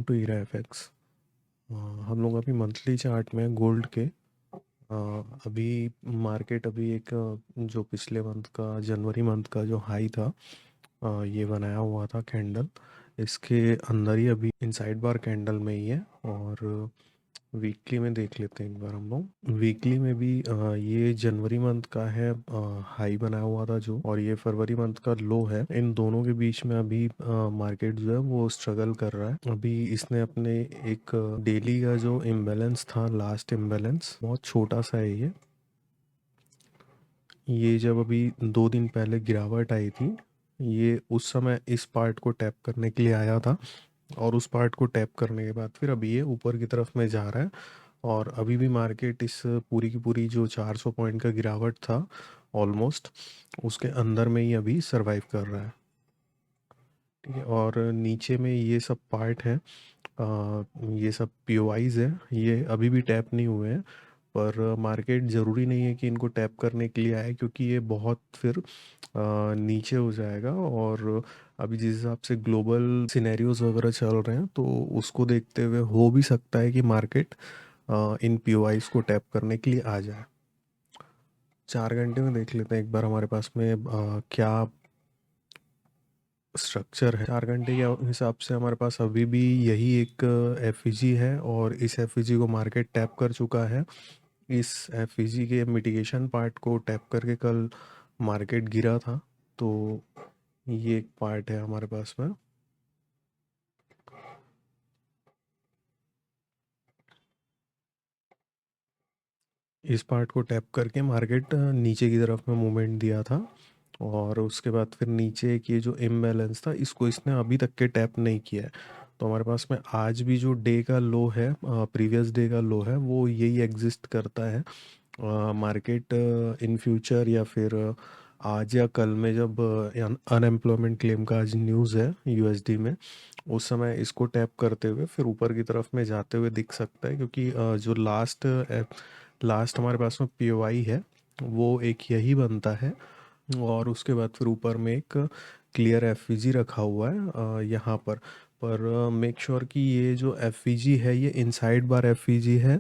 To Heera FX. हम लोग अभी मंथली चार्ट में गोल्ड के अभी मार्केट अभी एक जो पिछले मंथ का जनवरी मंथ का जो हाई था, ये बनाया हुआ था कैंडल। इसके अंदर ही अभी इनसाइड बार कैंडल में ही है। और वीकली में देख लेते हैं एक बार हम लोग। वीकली में भी ये जनवरी मंथ का है हाई बनाया हुआ था जो, और ये फरवरी मंथ का लो है। इन दोनों के बीच में अभी मार्केट जो है वो स्ट्रगल कर रहा है। अभी इसने अपने एक डेली का जो इम्बैलेंस था, लास्ट इम्बैलेंस बहुत छोटा सा है ये जब अभी 2 दिन पहले गिरावट आई थी, ये उस समय इस पार्ट को टैप करने के लिए आया था। और उस पार्ट को टैप करने के बाद फिर अभी ये ऊपर की तरफ में जा रहा है। और अभी भी मार्केट इस पूरी की पूरी जो 400 पॉइंट का गिरावट था ऑलमोस्ट, उसके अंदर में ही अभी सरवाइव कर रहा है। ठीक है, और नीचे में ये सब पार्ट है, ये सब पीओआईज है, ये अभी भी टैप नहीं हुए हैं। पर मार्केट ज़रूरी नहीं है कि इनको टैप करने के लिए आए, क्योंकि ये बहुत फिर नीचे हो जाएगा। और अभी जिस हिसाब से ग्लोबल सिनेरियोज वगैरह चल रहे हैं, तो उसको देखते हुए हो भी सकता है कि मार्केट इन पीओआईज को टैप करने के लिए आ जाए। 4 घंटे में देख लेते हैं एक बार हमारे पास में क्या स्ट्रक्चर है। 4 घंटे के हिसाब से हमारे पास अभी भी यही एक एफईजी है, और इस एफईजी को मार्केट टैप कर चुका है। इस एफईजी के मिटिगेशन पार्ट को टैप करके कल मार्केट गिरा था। तो ये एक पार्ट है हमारे पास में। इस पार्ट को टैप करके मार्केट नीचे की तरफ में मूवमेंट दिया था। और उसके बाद फिर नीचे की जो इम्बैलेंस था, इसको इसने अभी तक के टैप नहीं किया है। तो हमारे पास में आज भी जो डे का लो है, प्रीवियस डे का लो है, वो यही एग्जिस्ट करता है। मार्केट इन फ्यूचर या फिर आज या कल में जब अनएम्प्लॉयमेंट क्लेम का आज न्यूज़ है यूएसडी में, उस समय इसको टैप करते हुए फिर ऊपर की तरफ में जाते हुए दिख सकता है। क्योंकि जो लास्ट हमारे पास में पीओआई है, वो एक यही बनता है। और उसके बाद फिर ऊपर में एक क्लियर एफईजी रखा हुआ है यहाँ पर मेक श्योर कि ये जो एफईजी है ये इनसाइड बार एफईजी है।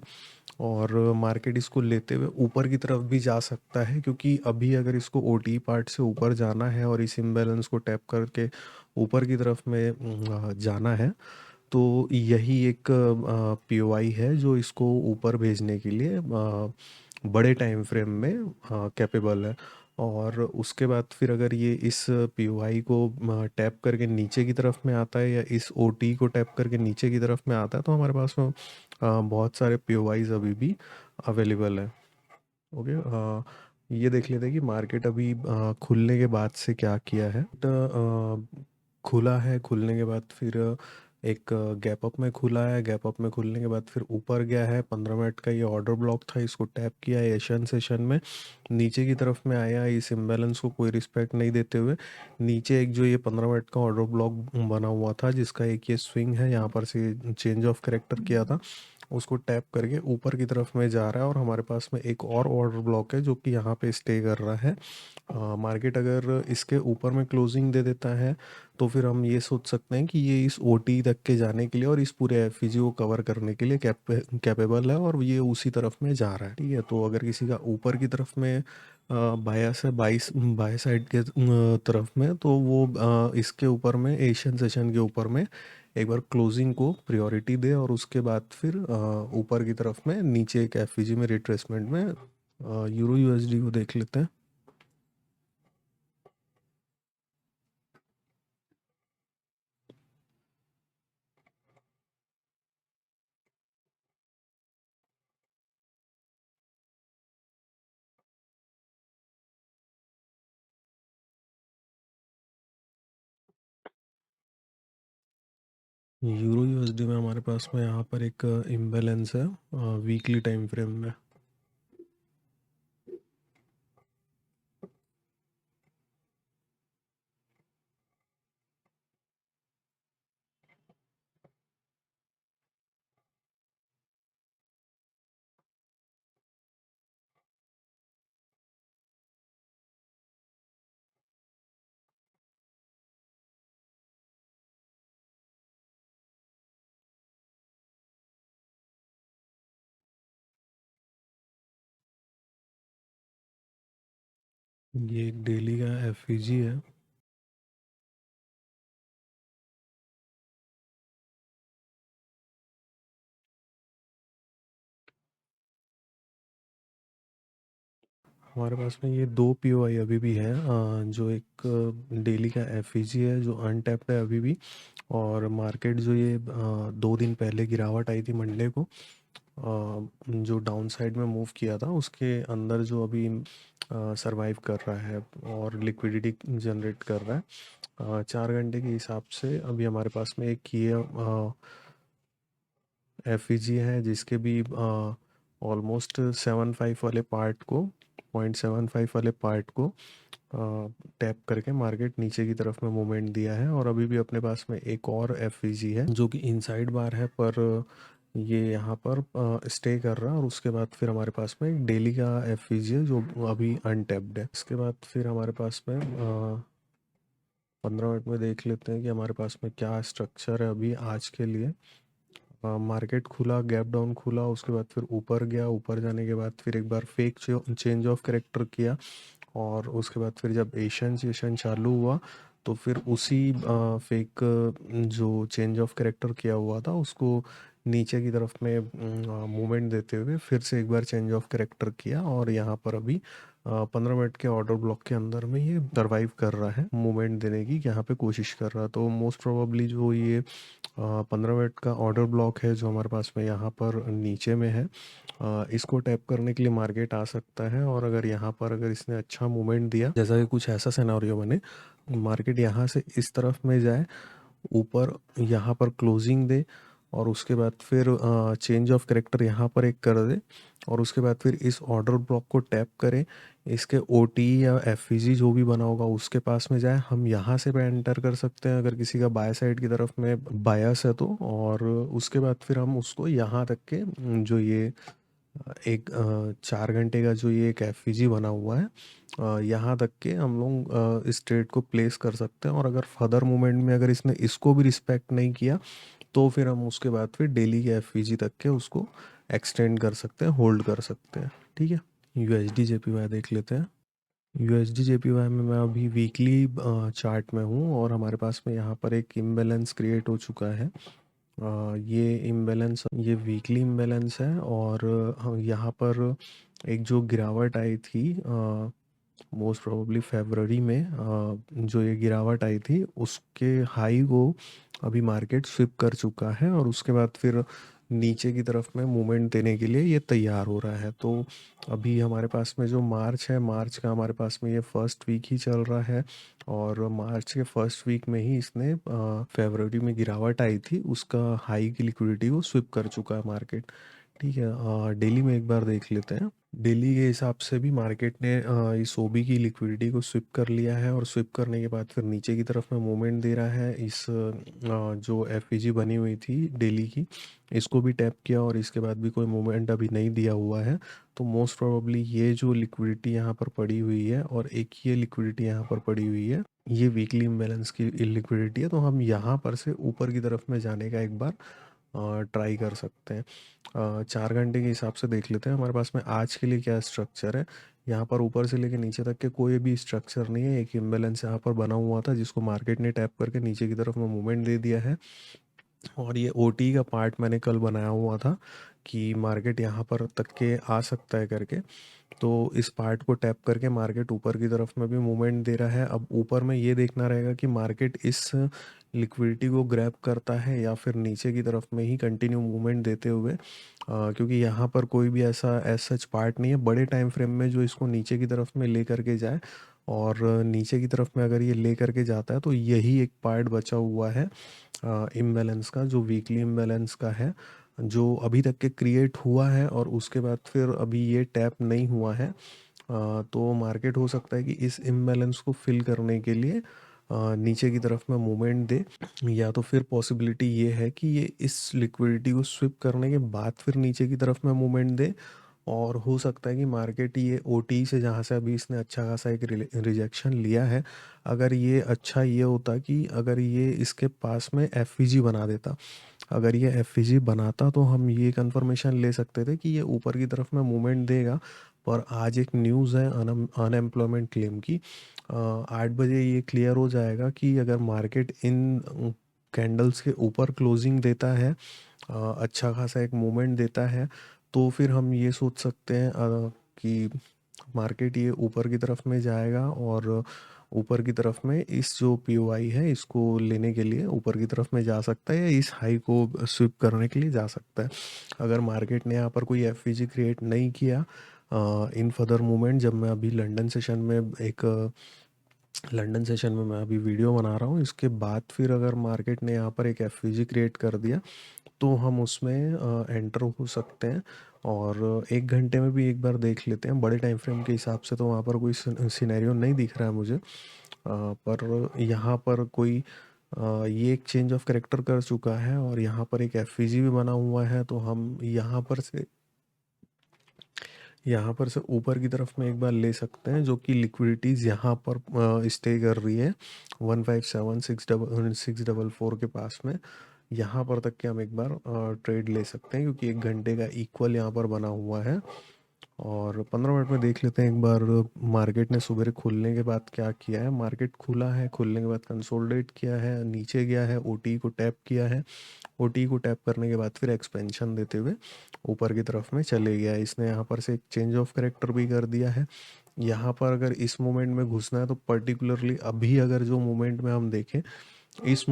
और मार्केट इसको लेते हुए ऊपर की तरफ भी जा सकता है, क्योंकि अभी अगर इसको ओटी पार्ट से ऊपर जाना है और इस इम्बैलेंस को टैप करके ऊपर की तरफ में जाना है, तो यही एक पीओआई है जो इसको ऊपर भेजने के लिए बड़े टाइम फ्रेम में कैपेबल है। और उसके बाद फिर अगर ये इस पीओआई को टैप करके नीचे की तरफ में आता है, या इस ओटी को टैप करके नीचे की तरफ में आता है, तो हमारे पास में बहुत सारे पीओआईज अभी भी अवेलेबल है। ओके, ये देख लेते हैं कि मार्केट अभी खुलने के बाद से क्या किया है। खुला है, खुलने के बाद फिर एक गैप अप में खुला है। गैप अप में खुलने के बाद फिर ऊपर गया है। 15 मिनट का ये ऑर्डर ब्लॉक था, इसको टैप किया है एशियन सेशन में, नीचे की तरफ में आया। इस इम्बैलेंस को कोई रिस्पेक्ट नहीं देते हुए नीचे एक जो ये 15 मिनट का ऑर्डर ब्लॉक बना हुआ था, जिसका एक ये स्विंग है, यहाँ पर से चेंज ऑफ करेक्टर किया था, उसको टैप करके ऊपर की तरफ में जा रहा है। और हमारे पास में एक और ऑर्डर ब्लॉक है जो कि यहाँ पे स्टे कर रहा है। मार्केट अगर इसके ऊपर में क्लोजिंग दे देता है, तो फिर हम ये सोच सकते हैं कि ये इस ओटी तक के जाने के लिए और इस पूरे एफईजी को कवर करने के लिए कैपेबल है, और ये उसी तरफ में जा रहा है। ठीक है, तो अगर किसी का ऊपर की तरफ में बायस है, बाय साइड के तरफ में, तो वो इसके ऊपर में एशियन सेशन के ऊपर में एक बार क्लोजिंग को प्रायोरिटी दे, और उसके बाद फिर ऊपर की तरफ में नीचे एक एफईजी में रिट्रेसमेंट में यूरो यूएसडी को देख लेते हैं। यूरो यूएसडी में हमारे पास में यहाँ पर एक इम्बैलेंस है वीकली टाइम फ्रेम में। ये एक डेली का एफईजी है। हमारे पास में ये दो पीओआई अभी भी है, जो एक डेली का एफईजी है जो अनटैप्ड है अभी भी। और मार्केट जो ये 2 दिन पहले गिरावट आई थी मंडे को, जो डाउन साइड में मूव किया था उसके अंदर जो अभी सरवाइव कर रहा है और लिक्विडिटी जनरेट कर रहा है। 4 घंटे के हिसाब से अभी हमारे पास में एक ये एफईजी है जिसके भी ऑलमोस्ट 75 वाले पार्ट को 0.75 वाले पार्ट को टैप करके मार्केट नीचे की तरफ में मूवमेंट दिया है। और अभी भी अपने पास में एक और एफईजी है जो कि इनसाइड बार है, पर ये यहाँ पर स्टे कर रहा है। और उसके बाद फिर हमारे पास में एक डेली का एफईजी है जो अभी अनटैप्ड है। इसके बाद फिर हमारे पास में 15 मिनट में देख लेते हैं कि हमारे पास में क्या स्ट्रक्चर है अभी आज के लिए। मार्केट खुला, गैप डाउन खुला, उसके बाद फिर ऊपर गया, ऊपर जाने के बाद फिर एक बार फेक चेंज ऑफ कैरेक्टर किया। और उसके बाद फिर जब एशियन सेशन चालू हुआ तो फिर उसी फेक जो चेंज ऑफ कैरेक्टर किया हुआ था उसको नीचे की तरफ में मूवमेंट देते हुए फिर से एक बार चेंज ऑफ कैरेक्टर किया। और यहाँ पर अभी 15 मिनट के ऑर्डर ब्लॉक के अंदर में ये सर्वाइव कर रहा है, मूवमेंट देने की यहाँ पे कोशिश कर रहा है। तो मोस्ट प्रोबेबली जो ये 15 मिनट का ऑर्डर ब्लॉक है जो हमारे पास में यहाँ पर नीचे में है, इसको टैप करने के लिए मार्केट आ सकता है। और अगर यहाँ पर अगर इसने अच्छा मूवमेंट दिया, जैसा कि कुछ ऐसा सिनेरियो बने, मार्केट यहाँ से इस तरफ में जाए, ऊपर यहाँ पर क्लोजिंग दे, और उसके बाद फिर चेंज ऑफ कैरेक्टर यहाँ पर एक कर दे, और उसके बाद फिर इस ऑर्डर ब्लॉक को टैप करें, इसके ओटी या एफईजी जो भी बना होगा उसके पास में जाए, हम यहाँ से भी एंटर कर सकते हैं अगर किसी का बाय साइड की तरफ में बायस है तो। और उसके बाद फिर हम उसको यहाँ तक के जो ये एक 4 घंटे का जो ये एक एफईजी बना हुआ है, यहाँ तक के हम लोग इस ट्रेड को प्लेस कर सकते हैं। और अगर फर्दर मूवमेंट में अगर इसने इसको भी रिस्पेक्ट नहीं किया तो फिर हम उसके बाद फिर डेली के एफईजी तक के उसको एक्सटेंड कर सकते हैं, होल्ड कर सकते हैं। ठीक है, यूएसडी जेपीवाई देख लेते हैं। यूएसडी जेपीवाई में मैं अभी वीकली चार्ट में हूँ और हमारे पास में यहाँ पर एक इम्बैलेंस क्रिएट हो चुका है। ये इम्बैलेंस ये वीकली इम्बैलेंस है। और यहाँ पर एक जो गिरावट आई थी मोस्ट प्रोबेबली फरवरी में, जो ये गिरावट आई थी उसके हाई को अभी मार्केट स्विप कर चुका है। और उसके बाद फिर नीचे की तरफ में मूवमेंट देने के लिए ये तैयार हो रहा है। तो अभी हमारे पास में जो मार्च है, मार्च का हमारे पास में ये फर्स्ट वीक ही चल रहा है। और मार्च के फर्स्ट वीक में ही इसने फरवरी में गिरावट आई थी उसका हाई की लिक्विडिटी को स्विप कर चुका है मार्केट। ठीक है, डेली में एक बार देख लेते हैं। डेली के हिसाब से भी मार्केट ने इस ओबी की लिक्विडिटी को स्विप कर लिया है, और स्विप करने के बाद फिर नीचे की तरफ में मूवमेंट दे रहा है। इस जो एफईजी बनी हुई थी डेली की, इसको भी टैप किया और इसके बाद भी कोई मूवमेंट अभी नहीं दिया हुआ है। तो मोस्ट प्रोबेबली ये जो लिक्विडिटी यहाँ पर पड़ी हुई है और एक ये लिक्विडिटी यहाँ पर पड़ी हुई है, ये वीकली इम्बैलेंस की लिक्विडिटी है। तो हम यहाँ पर से ऊपर की तरफ में जाने का एक बार ट्राई कर सकते हैं। 4 घंटे के हिसाब से देख लेते हैं हमारे पास में आज के लिए क्या स्ट्रक्चर है। यहाँ पर ऊपर से लेके नीचे तक के कोई भी स्ट्रक्चर नहीं है, एक इम्बैलेंस यहाँ पर बना हुआ था जिसको मार्केट ने टैप करके नीचे की तरफ में मूवमेंट दे दिया है। और ये ओटी का पार्ट मैंने कल बनाया हुआ था कि मार्केट यहाँ पर तक के आ सकता है करके। तो इस पार्ट को टैप करके मार्केट ऊपर की तरफ में भी मूवमेंट दे रहा है। अब ऊपर में ये देखना रहेगा कि मार्केट इस लिक्विडिटी को ग्रैब करता है या फिर नीचे की तरफ में ही कंटिन्यू मूवमेंट देते हुए, क्योंकि यहाँ पर कोई भी ऐसा सच पार्ट नहीं है बड़े टाइम फ्रेम में जो इसको नीचे की तरफ में ले करके जाए। और नीचे की तरफ में अगर ये ले करके जाता है तो यही एक पार्ट बचा हुआ है इम्बैलेंस का, जो वीकली इम्बैलेंस का है, जो अभी तक के क्रिएट हुआ है और उसके बाद फिर अभी ये टैप नहीं हुआ है। तो मार्केट हो सकता है कि इस इम्बैलेंस को फिल करने के लिए नीचे की तरफ में मूवमेंट दे, या तो फिर पॉसिबिलिटी ये है कि ये इस लिक्विडिटी को स्विप करने के बाद फिर नीचे की तरफ में मूवमेंट दे। और हो सकता है कि मार्केट ये ओटी से, जहाँ से अभी इसने अच्छा खासा एक रिजेक्शन लिया है, अगर ये अच्छा ये होता कि अगर ये इसके पास में एफईजी बना देता, अगर ये एफईजी बनाता तो हम ये कंफर्मेशन ले सकते थे कि ये ऊपर की तरफ में मूवमेंट देगा। पर आज एक न्यूज़ है अनएम्प्लॉयमेंट क्लेम की, 8 बजे ये क्लियर हो जाएगा कि अगर मार्केट इन कैंडल्स के ऊपर क्लोजिंग देता है, अच्छा खासा एक मूवमेंट देता है, तो फिर हम ये सोच सकते हैं कि मार्केट ये ऊपर की तरफ में जाएगा और ऊपर की तरफ में इस जो पीओआई है इसको लेने के लिए ऊपर की तरफ में जा सकता है, या इस हाई को स्विप करने के लिए जा सकता है। अगर मार्केट ने यहाँ पर कोई एफवीजी क्रिएट नहीं किया इन फर्दर मूवमेंट, जब मैं अभी लंदन सेशन में मैं अभी वीडियो बना रहा हूँ, इसके बाद फिर अगर मार्केट ने यहाँ पर एक एफवीजी क्रिएट कर दिया तो हम उसमें एंटर हो सकते हैं। और 1 घंटे में भी एक बार देख लेते हैं, बड़े टाइम फ्रेम के हिसाब से तो वहाँ पर कोई सिनेरियो नहीं दिख रहा है मुझे, पर यहाँ पर कोई ये एक चेंज ऑफ कैरेक्टर कर चुका है और यहाँ पर एक एफवीजी भी बना हुआ है, तो हम यहाँ पर से ऊपर की तरफ में एक बार ले सकते हैं, जो कि लिक्विडिटीज़ यहाँ पर स्टे कर रही है 157,644 के पास में। यहाँ पर तक के हम एक बार ट्रेड ले सकते हैं, क्योंकि 1 घंटे का इक्वल यहाँ पर बना हुआ है। और 15 मिनट में देख लेते हैं एक बार मार्केट ने सुबह खुलने के बाद क्या किया है। मार्केट खुला है, खुलने के बाद कंसोलिडेट किया है, नीचे गया है, ओटी को टैप किया है, ओटी को टैप करने के बाद फिर एक्सपेंशन देते हुए ऊपर की तरफ में चले गया है। इसने यहाँ पर से एक चेंज ऑफ कैरेक्टर भी कर दिया है। यहाँ पर अगर इस मोमेंट में घुसना है तो पर्टिकुलरली अभी अगर जो मोमेंट में हम देखें, इस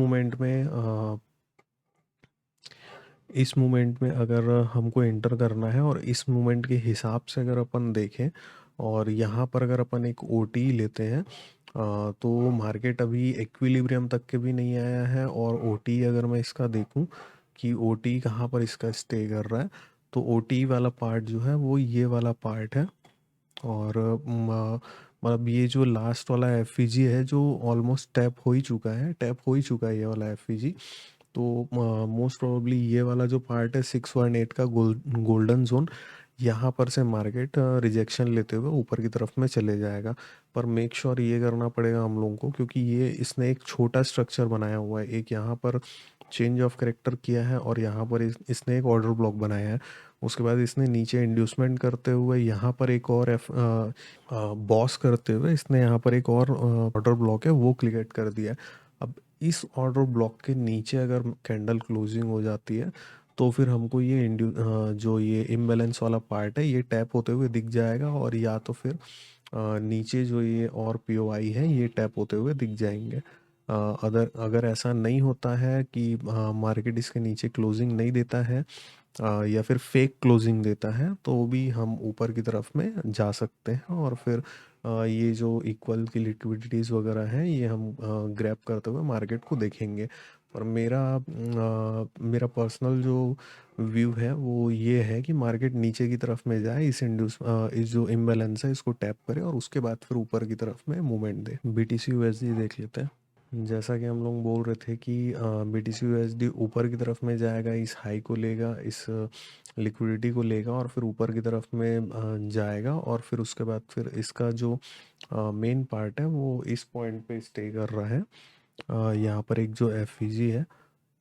मोमेंट में अगर हमको एंटर करना है और इस मोमेंट के हिसाब से अगर अपन देखें और यहाँ पर अगर अपन एक ओटी लेते हैं, तो मार्केट अभी एक्विलिब्रियम तक के भी नहीं आया है। और ओटी अगर मैं इसका देखूं कि ओटी कहाँ पर इसका स्टे कर रहा है, तो ओटी वाला पार्ट जो है वो ये वाला पार्ट है। और मतलब ये जो लास्ट वाला एफईजी है जो ऑलमोस्ट टैप हो ही चुका है ये वाला एफईजी। तो मोस्ट प्रोबेबली ये वाला जो पार्ट है 618 का गोल्डन जोन, यहाँ पर से मार्केट रिजेक्शन लेते हुए ऊपर की तरफ में चले जाएगा। पर मेक श्योर ये करना पड़ेगा हम लोगों को, क्योंकि ये इसने एक छोटा स्ट्रक्चर बनाया हुआ है, एक यहाँ पर चेंज ऑफ करेक्टर किया है और यहाँ पर इसने एक ऑर्डर ब्लॉक बनाया है। उसके बाद इसने नीचे इंड्यूसमेंट करते हुए यहाँ पर एक और बॉस करते हुए इसने यहाँ पर एक और ऑर्डर ब्लॉक है वो क्लिक कर दिया है। अब इस ऑर्डर ब्लॉक के नीचे अगर कैंडल क्लोजिंग हो जाती है तो फिर हमको ये जो ये इम्बैलेंस वाला पार्ट है ये टैप होते हुए दिख जाएगा, और या तो फिर नीचे जो ये और पीओआई है ये टैप होते हुए दिख जाएंगे। अगर अगर ऐसा नहीं होता है कि मार्केट इसके नीचे क्लोजिंग नहीं देता है या फिर फेक क्लोजिंग देता है, तो भी हम ऊपर की तरफ में जा सकते हैं और फिर ये जो इक्वल की लिक्विडिटीज़ वगैरह हैं ये हम ग्रैब करते हुए मार्केट को देखेंगे। पर मेरा पर्सनल जो व्यू है वो ये है कि मार्केट नीचे की तरफ में जाए, इस जो इम्बैलेंस है इसको टैप करे और उसके बाद फिर ऊपर की तरफ में मूवमेंट दे। बीटीसी यूएसडी देख लेते हैं। जैसा कि हम लोग बोल रहे थे कि बीटीसी यूएसडी ऊपर की तरफ में जाएगा, इस हाई को लेगा, इस लिक्विडिटी को लेगा और फिर ऊपर की तरफ में जाएगा, और फिर उसके बाद फिर इसका जो मेन पार्ट है वो इस पॉइंट पे स्टे कर रहा है। यहाँ पर एक जो एफईजी है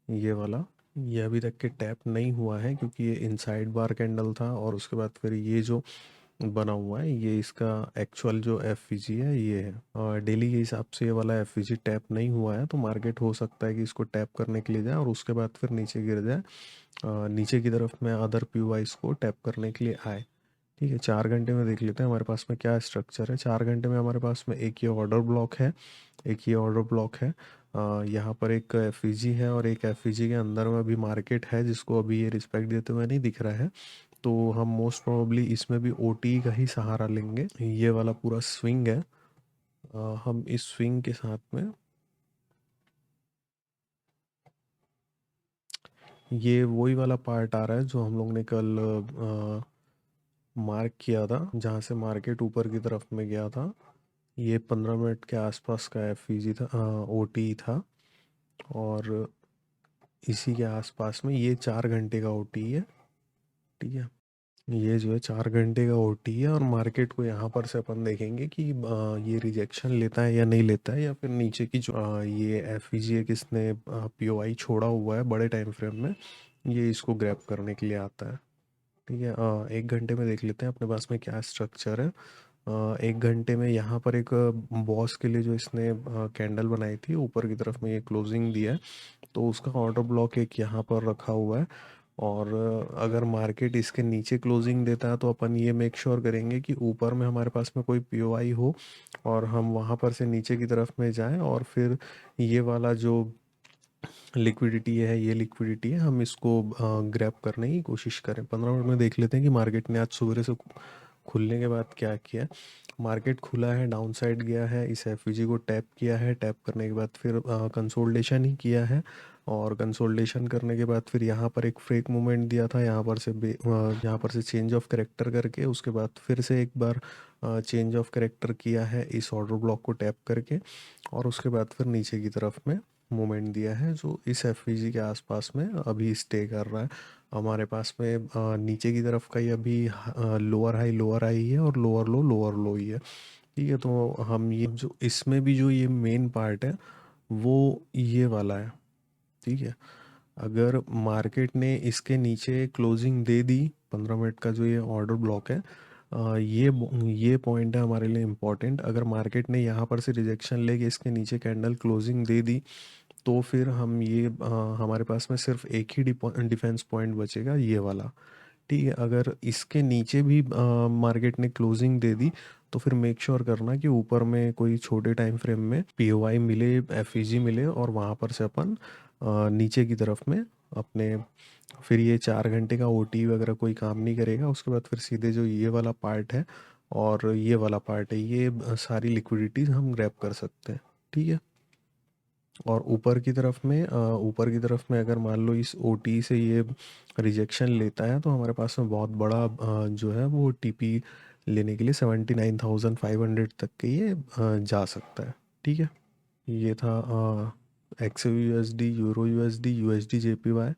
ये वाला, ये अभी तक के टैप नहीं हुआ है क्योंकि ये इनसाइड बार कैंडल था, और उसके बाद फिर ये जो बना हुआ है ये इसका एक्चुअल जो एफईजी है ये है। और डेली के हिसाब से ये वाला एफईजी टैप नहीं हुआ है, तो मार्केट हो सकता है कि इसको टैप करने के लिए जाए और उसके बाद फिर नीचे गिर जाए, नीचे की तरफ में अदर पीओआईज को टैप करने के लिए आए। ठीक है, 4 घंटे में देख लेते हैं हमारे पास में क्या स्ट्रक्चर है। 4 घंटे में हमारे पास में एक ये ऑर्डर ब्लॉक है, एक ये ऑर्डर ब्लॉक है, यहाँ पर एक एफईजी है और एक एफईजी के अंदर में अभी मार्केट है जिसको अभी ये रिस्पेक्ट देते हुए नहीं दिख रहा है। तो हम मोस्ट प्रोबेबली इसमें भी ओटी का ही सहारा लेंगे। ये वाला पूरा स्विंग है, हम इस स्विंग के साथ में ये वही वाला पार्ट आ रहा है जो हम लोग ने कल मार्क किया था, जहाँ से मार्केट ऊपर की तरफ में गया था। ये 15 मिनट के आसपास का एफईजी था, ओटी था, और इसी के आसपास में ये 4 घंटे का ओटी है। ठीक है, ये जो है 4 घंटे का ओटी है और मार्केट को यहाँ पर से अपन देखेंगे कि ये रिजेक्शन लेता है या नहीं लेता है, या फिर नीचे की जो ये एफ ई जी किसने पी ओ आई छोड़ा हुआ है बड़े टाइम फ्रेम में, ये इसको ग्रैब करने के लिए आता है। ठीक है, 1 घंटे में देख लेते हैं अपने पास में क्या स्ट्रक्चर है। 1 घंटे में यहाँ पर एक बॉस के लिए जो इसने कैंडल बनाई थी ऊपर की तरफ में ये क्लोजिंग दिया है, तो उसका ऑर्डर ब्लॉक एक यहाँ पर रखा हुआ है। और अगर मार्केट इसके नीचे क्लोजिंग देता है तो अपन ये मेक श्योर करेंगे कि ऊपर में हमारे पास में कोई पीओआई हो और हम वहाँ पर से नीचे की तरफ में जाएं, और फिर ये वाला जो लिक्विडिटी है, ये लिक्विडिटी है, हम इसको ग्रैब करने की कोशिश करें। 15 मिनट में देख लेते हैं कि मार्केट ने आज सवेरे से खुलने के बाद क्या किया। मार्केट खुला है, डाउन साइड गया है, इस एफवीजी को टैप किया है, टैप करने के बाद फिर कंसोलिडेशन ही किया है, और कंसोलिडेशन करने के बाद फिर यहाँ पर एक फ्रेक मूवमेंट दिया था, यहाँ पर से चेंज ऑफ करेक्टर करके उसके बाद फिर से एक बार चेंज ऑफ करेक्टर किया है इस ऑर्डर ब्लॉक को टैप करके, और उसके बाद फिर नीचे की तरफ में मूवमेंट दिया है जो इस एफवीजी के आसपास में अभी स्टे कर रहा है। हमारे पास में नीचे की तरफ का ही अभी लोअर हाई है और लोअर लो ही है। ठीक है, तो हम ये जो इसमें भी जो ये मेन पार्ट है वो ये वाला है। ठीक है, अगर मार्केट ने इसके नीचे क्लोजिंग दे दी, 15 मिनट का जो ये ऑर्डर ब्लॉक है, ये पॉइंट है हमारे लिए इम्पोर्टेंट। अगर मार्केट ने यहाँ पर से रिजेक्शन लेके इसके नीचे कैंडल क्लोजिंग दे दी तो फिर हम हमारे पास में सिर्फ एक ही डिफेंस पॉइंट बचेगा, ये वाला। ठीक है, अगर इसके नीचे भी मार्केट ने क्लोजिंग दे दी तो फिर मेक श्योर करना कि ऊपर में कोई छोटे टाइम फ्रेम में पीओआई मिले, एफईजी मिले, और वहाँ पर से अपन नीचे की तरफ में अपने, फिर ये 4 घंटे का ओटी वगैरह कोई काम नहीं करेगा। उसके बाद फिर सीधे जो ये वाला पार्ट है और ये वाला पार्ट है, ये सारी लिक्विडिटीज हम ग्रैब कर सकते हैं। ठीक है, और ऊपर की तरफ में अगर मान लो इस ओटी से ये रिजेक्शन लेता है तो हमारे पास में बहुत बड़ा जो है वो टीपी लेने के लिए 79,500 तक के ये जा सकता है। ठीक है, ये था X U S D, euro U S D J P Y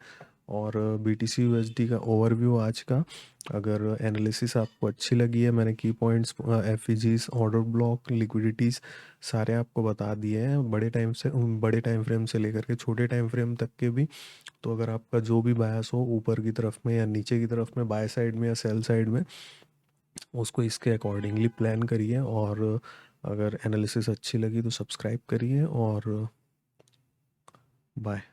और B T C U S D का ओवरव्यू आज का। अगर एनालिसिस आपको अच्छी लगी है, मैंने key points, F E Gs, order block, liquidities सारे आपको बता दिए हैं, बड़े टाइम फ्रेम से लेकर के छोटे टाइम फ्रेम तक के भी। तो अगर आपका जो भी बायस हो ऊपर की तरफ में या नीचे की तरफ में, बाय साइड में या सेल साइड में, उसको इसके अकॉर्डिंगली प्लान करिए। और अगर एनालिसिस अच्छी लगी तो सब्सक्राइब करिए, और बाय।